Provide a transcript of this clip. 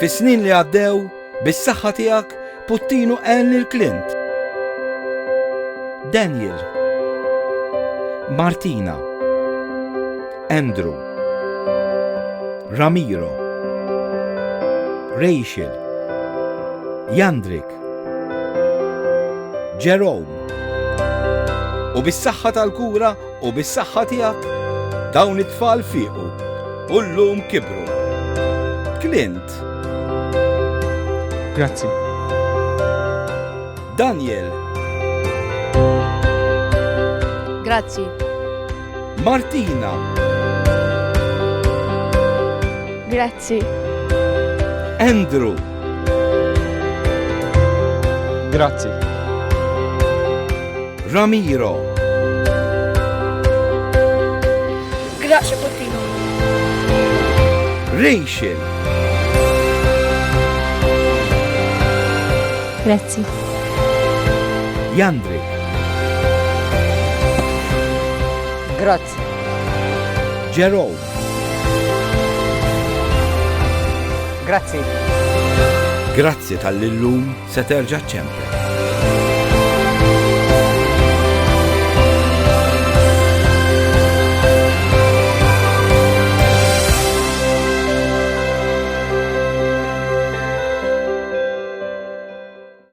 Fis-snin li għaddew, bis-saħħa tiegħek puttinu għen lil Clint. Daniel, Martina, Andrew, Ramiro, Rachel, Jandrik, Jerome. U bis-saħħa tal-kura u bis-saħħa tiegħek dawn it-tfal fiequ u llum kibru. Clint, Grazzi. Daniel, Grazzi. Martina, Grazzi. Andrew, Grazzi. Ramiro, Grazie Puttino. Rachel, Grazzi. Jandrik, Grazzi. Jerome. Grazzi. Grazzi tal-lum se terġa' ċempel.